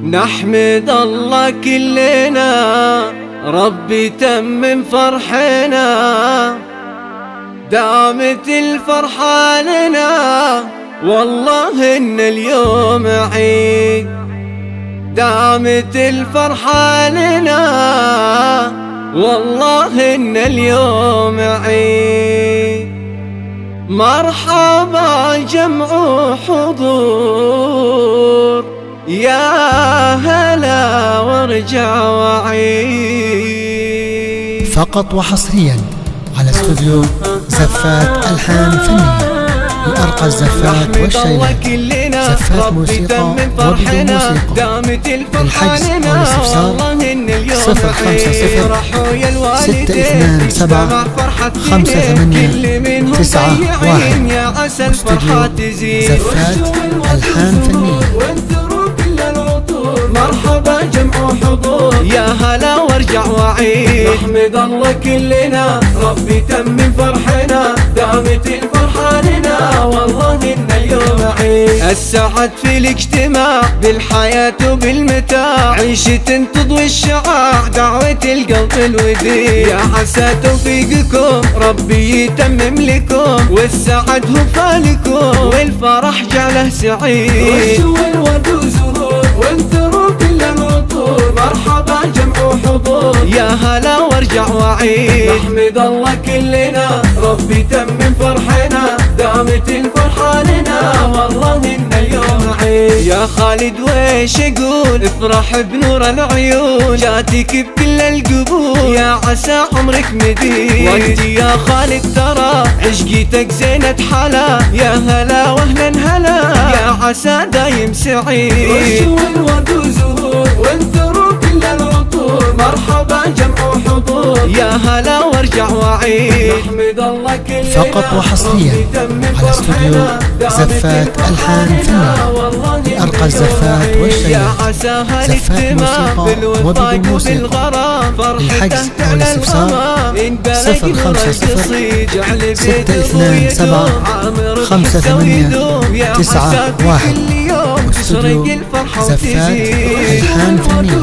نحمد الله كلنا، ربي تمم فرحنا، دامت الفرحة لنا، والله إن اليوم عيد. دامت الفرحة لنا، والله إن اليوم عيد. مرحبا جمع حضور، يا هلا وارجع وعيد. فقط وحصريا على استوديو زفات ألحان فنية لأرقى الزفات والشيلات، زفات موسيقى وبدون موسيقى. الحجز أو الاستفسار 057-587-5891. استوديو زفات ألحان فنية. مرحبا جمع حضور، يا هلا وارجع وعيد. نحمد الله كلنا، ربي تمم فرحنا، دامت الفرحة لنا، والله إن اليوم عيد. السعد في الاجتماع بالحياة وبالمتاع، عيشة تضوي الشعاع، دعوة القلب الوديع. يا عسى توفيقكم ربي يتمم لكم، والسعد هو فالكم، والفرح جعله سعيد. وشو الورد وزهور وانثروا كل العطور، مرحبا جمع حضور، يا هلا وارجع وعيد. نحمد الله كلنا، ربي تمم فرحنا، دامت الفرحة لنا، والله إن اليوم عيد. يا خالد ويش اقول، افرح بنور العيون، جاتك بكل القبول، يا عسى عمرك مديد. وانت يا خالد ترى عشقيتك زينة حلا، يا هلا واهلا هلا، يا عسى دايم سعيد. وشو الورد وزهور وانثروا كل العطور، مرحبا جمع حضور، يا هلا وارجع وعيد. نحمد الله كلنا، فقط وحصريا على استوديو زفات ألحان فنية لأرقى الزفات والشيلات، زفات موسيقى وبدون موسيقى. الحجز أو الاستفسار 057-587-5891. واستوديو زفات ألحان فنية.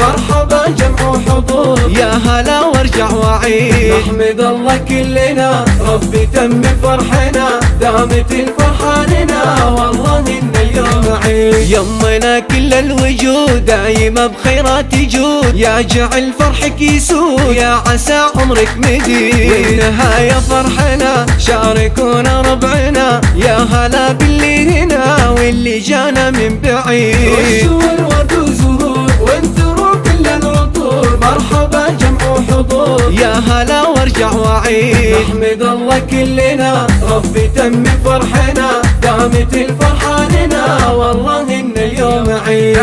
مرحبا جمع حضور، يا هلا وارجع وعيد. نحمد الله كلنا، ربي تمم فرحنا، دامت الفرحة لنا، والله إن اليوم عيد. يمنا كل الوجود دايما بخيرات يجود، يا جعل فرحك يسود، يا عسى عمرك مديد. والنهاية فرحنا شاركونا ربعنا، يا هلا باللي هنا واللي جانا من بعيد. وشو الورد وزهور وانثروا كل العطور، مرحبا جمع حضور، يا هلا وارجع وعيد. نحمد الله كلنا، ربي تمم فرحنا، دامت الفرحة لنا، والله إن اليوم عيد.